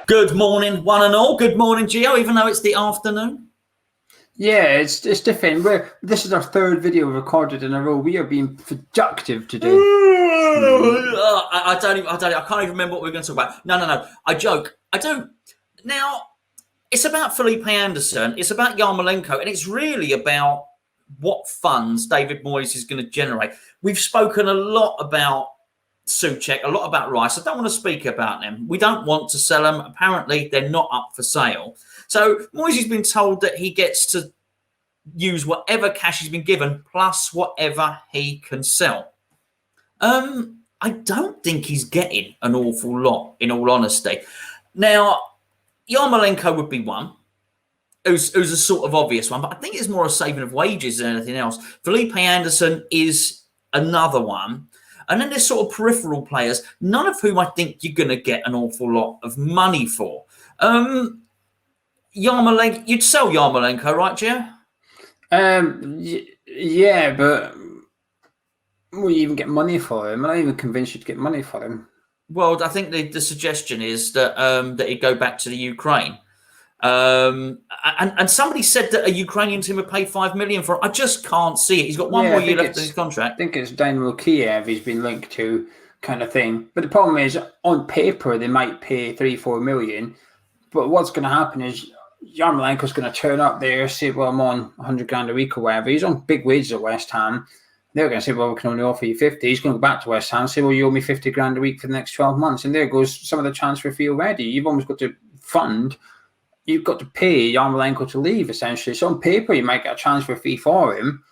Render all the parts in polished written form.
Good morning, one and all. Good morning, Geo, even though it's the afternoon. Yeah, it's different. This is our third video recorded in a row. We are being productive today. I can't even remember what we were going to talk about. No. I joke. I don't. Now, it's about Felipe Anderson. It's about Yarmolenko, and it's really about what funds David Moyes is going to generate. We've spoken a lot about Souček, a lot about Rice. I don't want to speak about them. We don't want to sell them. Apparently, they're not up for sale. So Moyes has been told that he gets to use whatever cash he's been given plus whatever he can sell. I don't think he's getting an awful lot, in all honesty. Now, Yarmolenko would be one, who's a sort of obvious one, but I think it's more a saving of wages than anything else. Felipe Anderson is another one. And then there's sort of peripheral players, none of whom I think you're going to get an awful lot of money for. Yarmolenko, you'd sell Yarmolenko, right, Gio? Yeah, but will you even get money for him? I'm not even convinced you'd get money for him. Well, I think the suggestion is that that he'd go back to the Ukraine. And somebody said that a Ukrainian team would pay $5 million for it. I just can't see it. He's got one more year left in his contract. I think it's Dynamo Kiev he's been linked to, kind of thing. But the problem is, on paper, they might pay $3-4 million. But what's going to happen is Yarmolenko's going to turn up there, say, well, I'm on 100 grand a week or whatever. He's on big wages at West Ham. They're going to say, well, we can only offer you 50. He's going to go back to West Ham and say, well, you owe me 50 grand a week for the next 12 months. And there goes some of the transfer fee already. You've almost got to fund. You've got to pay Yarmolenko to leave, essentially. So on paper, you might get a transfer fee for him,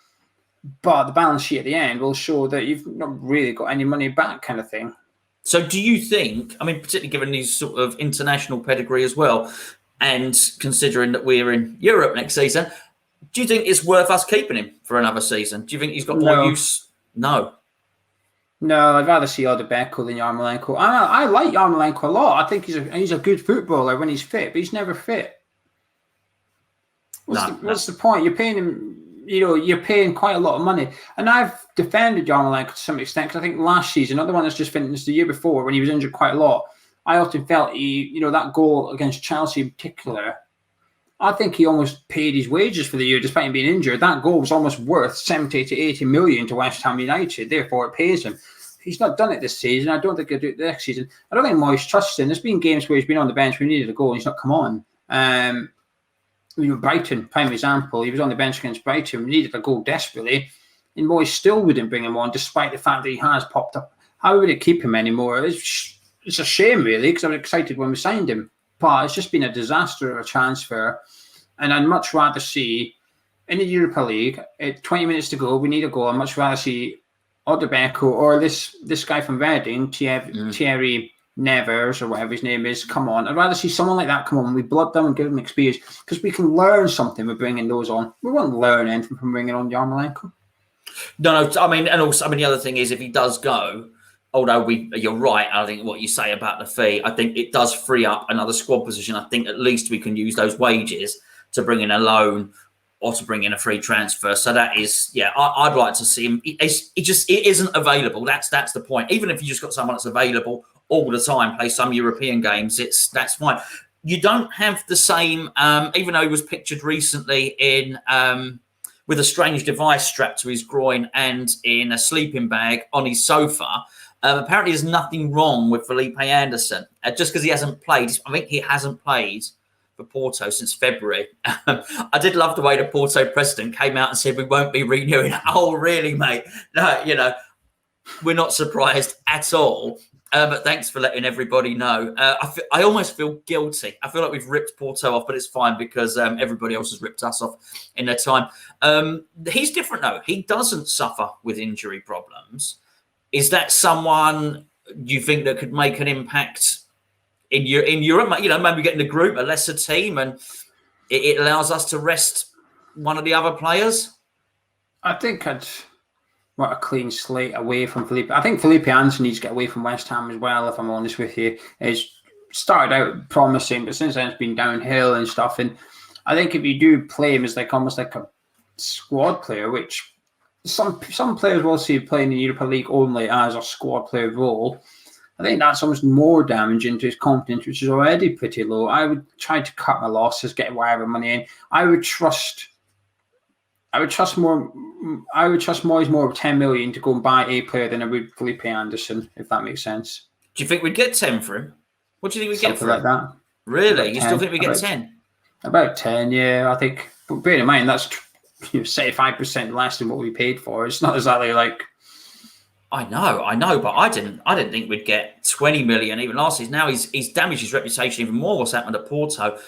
but the balance sheet at the end will show that you've not really got any money back, kind of thing. So do you think, I mean, particularly given his sort of international pedigree as well, and considering that we're in Europe next season, do you think it's worth us keeping him for another season? Do you think he's got more use? No. No, I'd rather see Yarmolenko than Yarmolenko. I like Yarmolenko a lot. I think he's a good footballer when he's fit, but he's never fit. What's the point? You're paying him, you're paying quite a lot of money. And I've defended Yarmolenko to some extent, because I think last season, not the one that's just finished the year before, when he was injured quite a lot, I often felt that goal against Chelsea in particular, I think he almost paid his wages for the year despite him being injured. That goal was almost worth 70 to 80 million to West Ham United. Therefore, it pays him. He's not done it this season. I don't think he'll do it next season. I don't think Moyes trusts him. There's been games where he's been on the bench when he needed a goal and he's not come on. Brighton, prime example. He was on the bench against Brighton. We needed a goal desperately. And Moyes still wouldn't bring him on despite the fact that he has popped up. How would it keep him anymore? It's a shame, really, because I was excited when we signed him. But it's just been a disaster of a transfer. And I'd much rather see, in the Europa League, at 20 minutes to go, we need a goal. I'd much rather see Yarmolenko or this guy from Reading, Thierry Nevers, or whatever his name is, come on. I'd rather see someone like that come on. We blood them and give them experience, because we can learn something with bringing those on. We won't learn anything from bringing on Yarmolenko. No, I mean, and also, the other thing is, if he does go, although you're right, I think what you say about the fee, I think it does free up another squad position. I think at least we can use those wages to bring in a loan or to bring in a free transfer. So that is, I'd like to see him. It isn't available. That's the point. Even if you just got someone that's available all the time, play some European games, that's fine. You don't have the same, even though he was pictured recently in with a strange device strapped to his groin and in a sleeping bag on his sofa. Apparently, there's nothing wrong with Felipe Anderson. Just because he hasn't played, I think he hasn't played for Porto since February. I did love the way the Porto president came out and said, we won't be renewing. Oh, really, mate? No, we're not surprised at all. But thanks for letting everybody know. I almost feel guilty. I feel like we've ripped Porto off, but it's fine because everybody else has ripped us off in their time. He's different, though. He doesn't suffer with injury problems. Is that someone you think that could make an impact in Europe? Maybe get in the group, a lesser team, and it allows us to rest one of the other players? I think I'd want a clean slate away from Felipe. I think Felipe Anderson needs to get away from West Ham as well, if I'm honest with you. He's started out promising, but since then it's been downhill and stuff. And I think if you do play him as almost like a squad player, which some players will see playing in the Europa League only as a squad player role, I think that's almost more damaging to his confidence, which is already pretty low. I would try to cut my losses, get whatever money in. I would trust Moyes more with 10 million to go and buy a player than I would Felipe Anderson, if that makes sense. Do you think we'd get 10 for him? What do you think we'd get for like him? That. Really? You still think we get 10? About 10, yeah. I think, but bear in mind, that's 75% less than what we paid for. It's not exactly like... I know, but I didn't think we'd get 20 million even last season. Now he's damaged his reputation even more. What's happened at Porto?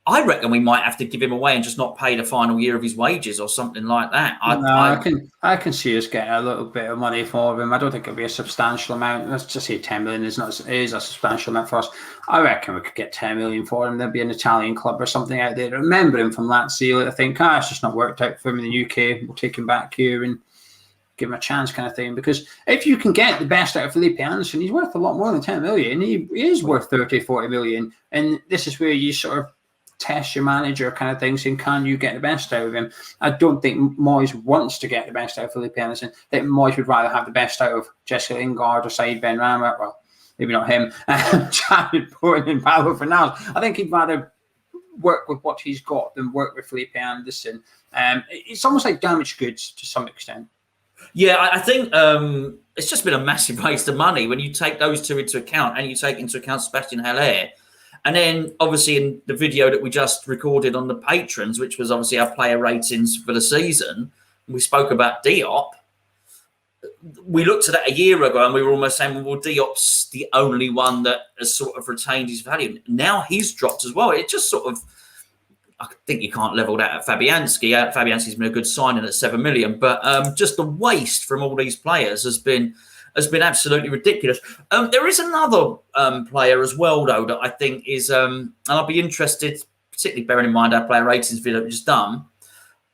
I reckon we might have to give him away and just not pay the final year of his wages or something like that. I can see us getting a little bit of money for him. I don't think it'll be a substantial amount. Let's just say 10 million is a substantial amount for us. I reckon we could get 10 million for him. There'll be an Italian club or something out there. Remember him from Lazio. I think it's just not worked out for him in the UK. We'll take him back here and give him a chance, kind of thing. Because if you can get the best out of Felipe Anderson, he's worth a lot more than 10 million. He is worth 30, 40 million. And this is where you sort of test your manager, kind of thing, saying, can you get the best out of him? I don't think Moyes wants to get the best out of Felipe Anderson. I think Moyes would rather have the best out of Jesse Lingard or Said Benrahma. Well, maybe not him. Jared Bourne and Paulo Fernandes. I think he'd rather work with what he's got than work with Felipe Anderson. It's almost like damaged goods to some extent. Yeah, I think it's just been a massive waste of money when you take those two into account and you take into account Sebastian Haller. And then, obviously, in the video that we just recorded on the patrons, which was obviously our player ratings for the season, we spoke about Diop. We looked at that a year ago and we were almost saying, well, Diop's the only one that has sort of retained his value. Now he's dropped as well. It just sort of, I think you can't level that at Fabianski. Fabianski's been a good signing at 7 million, but just the waste from all these players has been absolutely ridiculous. There is another player as well, though, that I think is, and I'll be interested, particularly bearing in mind our player ratings video that we just done.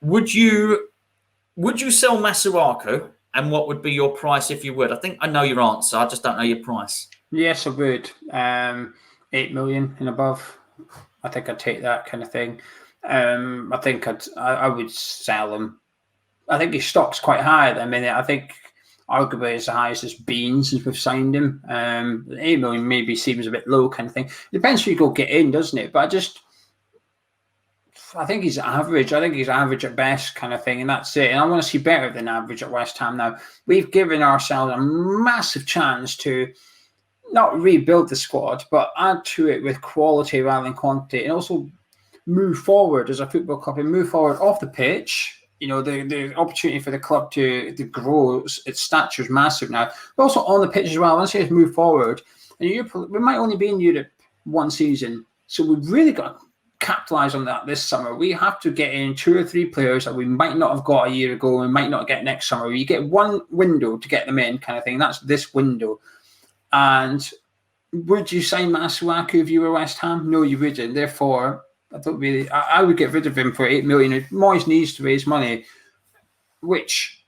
Would you sell Masuaku, and what would be your price if you would? I think I know your answer. I just don't know your price. Yes, I would. 8 million and above. I think I'd take that kind of thing. I think I would sell him. I think his stock's quite high at the minute. I think arguably as high as it's been since we've signed him. 8 million maybe seems a bit low, kind of thing. It depends who you go get in, doesn't it? But I think he's average. I think he's average at best, kind of thing, and that's it. And I want to see better than average at West Ham now. We've given ourselves a massive chance to not rebuild the squad, but add to it with quality rather than quantity, and also move forward as a football club and move forward off the pitch. You know, the opportunity for the club to grow, its stature is massive now, but also on the pitch as well. Once you move forward, and we might only be in Europe one season, so we've really got to capitalise on that this summer. We have to get in 2 or 3 players that we might not have got a year ago and might not get next summer. You get one window to get them in, kind of thing. That's this window. And would you sign Masuaku if you were West Ham? No, you wouldn't. Therefore, I would get rid of him for 8 million. Moyes needs to raise money, which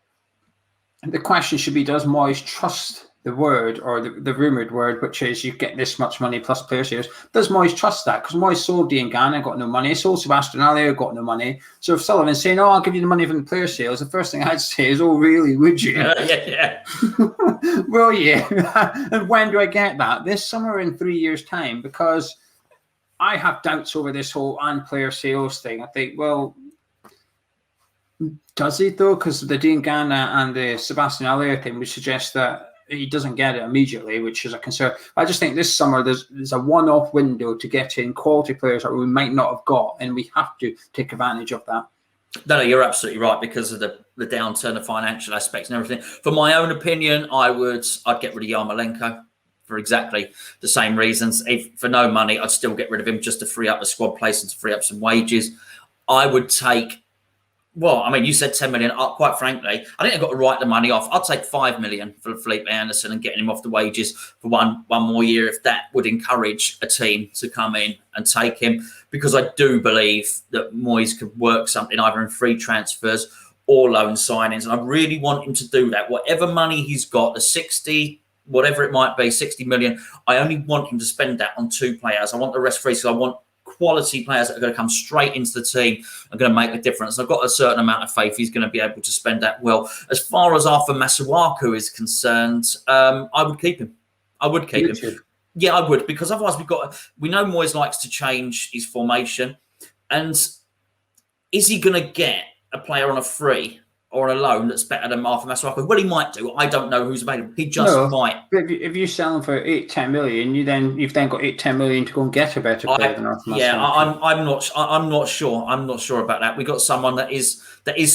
the question should be, does Moyes trust the word or the rumoured word, which is you get this much money plus player sales? Does Moyes trust that? Because Moyes sold Ghana, got no money. Sold Sebastian Haller, got no money. So if Sullivan's saying, I'll give you the money from the player sales, the first thing I'd say is, oh, really, would you? Yeah. Well, yeah. And when do I get that? This summer in 3 years' time? Because I have doubts over this whole player sales thing. I think, well, does he though? Because the Ghana and the Sebastian Haller thing would suggest that he doesn't get it immediately, which is a concern. I just think this summer there's a one-off window to get in quality players that we might not have got, and we have to take advantage of that. No, you're absolutely right because of the downturn of financial aspects and everything. For my own opinion, I'd get rid of Yarmolenko for exactly the same reasons. If for no money, I'd still get rid of him just to free up the squad place and to free up some wages. I would take, well, I mean, you said 10 million. Quite frankly, I think I've got to write the money off. I'd take 5 million for Felipe Anderson and getting him off the wages for one more year, if that would encourage a team to come in and take him, because I do believe that Moyes could work something either in free transfers or loan signings. And I really want him to do that. Whatever money he's got, the 60, whatever it might be, 60 million, I only want him to spend that on 2 players. I want the rest free, so I want quality players that are going to come straight into the team are going to make a difference. I've got a certain amount of faith he's going to be able to spend that well. As far as Arthur Masuaku is concerned, I would keep him. I would keep him. Yeah, I would, because otherwise we know Moyes likes to change his formation. And is he going to get a player on a free or on a loan that's better than Arthur Masuaku? Well, he might do. I don't know who's available. He just might. If you sell him for 8-10 million, you've then got 8-10 million to go and get a better player than Arthur Masuaku. Yeah, I'm not sure. I'm not sure about that. We got someone that is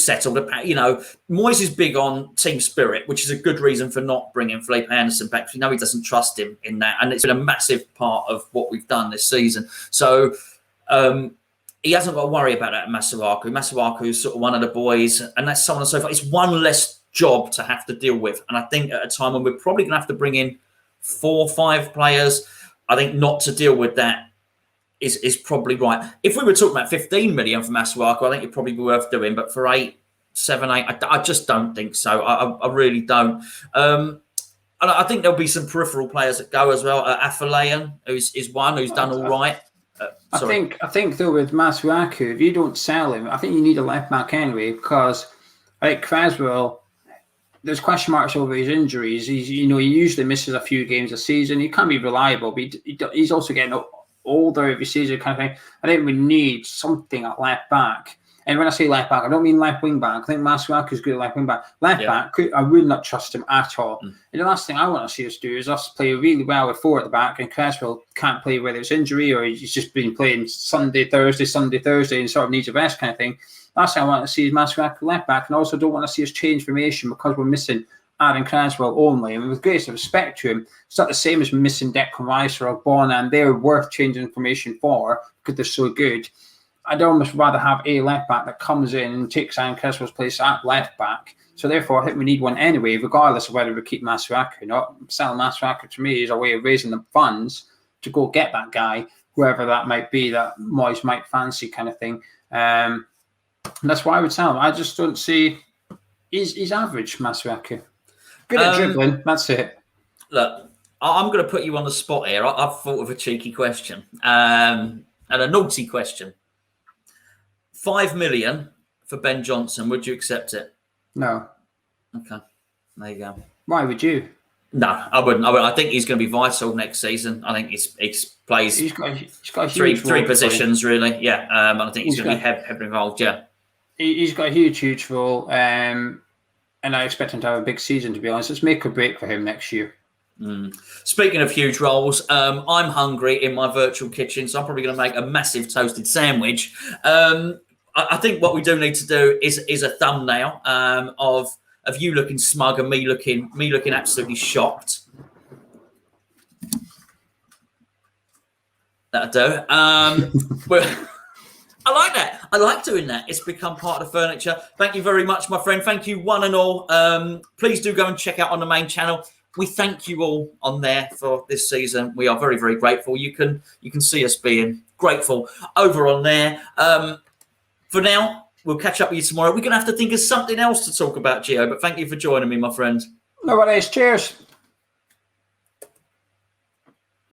settled. You know, Moyes is big on team spirit, which is a good reason for not bringing Felipe Anderson back. We know he doesn't trust him in that, and it's been a massive part of what we've done this season. So. He hasn't got to worry about that, Masuaku. Masuaku is sort of one of the boys, and that's so on and so forth. It's one less job to have to deal with. And I think at a time when we're probably going to have to bring in 4 or 5 players, I think not to deal with that is probably right. If we were talking about 15 million for Masuaku, I think it'd probably be worth doing. But for 7, 8, I just don't think so. I really don't. And I think there'll be some peripheral players that go as well. Afolayan, is one who's done all right. I think though with Masuaku, if you don't sell him, I think you need a left back anyway, because I think Cresswell, there's question marks over his injuries. He usually misses a few games a season. He can be reliable, but he's also getting older every season, kind of thing. I think we need something at left back. And when I say left back, I don't mean left wing back. I think Masuaku is good at left wing back. Back, I would not trust him at all. And the last thing I want to see us do is us play really well with 4 at the back, and Cresswell can't play, whether it's injury or he's just been playing Sunday, Thursday, and sort of needs a rest kind of thing. Last thing I want to see is Masuaku left back, and also don't want to see us change formation because we're missing Aaron Cresswell only. And with greatest respect to him, it's not the same as missing Declan Rice or Ogbonna, and they're worth changing formation for because they're so good. I'd almost rather have a left back that comes in and takes Aaron Cresswell's place at left back. So therefore, I think we need one anyway, regardless of whether we keep Masuaku or not. Selling Masuaku to me is a way of raising the funds to go get that guy, whoever that might be, that Moyes might fancy kind of thing. And that's why I would sell him. I just don't see... He's average, Masuaku. Good at dribbling, that's it. Look, I'm going to put you on the spot here. I've thought of a cheeky question and a naughty question. 5 million for Ben Johnson. Would you accept it? No. Okay. There you go. Why would you? No, I wouldn't. I think he's going to be vital next season. I think he plays he's got a huge three positions, really. Yeah. I think he's going to be heavily involved. Yeah. He's got a huge role. And I expect him to have a big season, to be honest. It's make or break for him next year. Speaking of huge roles, I'm hungry in my virtual kitchen, so I'm probably going to make a massive toasted sandwich. I think what we do need to do is a thumbnail of you looking smug and me looking absolutely shocked. That'll do. I like that. I like doing that. It's become part of the furniture. Thank you very much, my friend. Thank you, one and all. Please do go and check out on the main channel. We thank you all on there for this season. We are very, very grateful. You can see us being grateful over on there. For now, we'll catch up with you tomorrow. We're going to have to think of something else to talk about, Geo, but thank you for joining me, my friend. No worries. Cheers.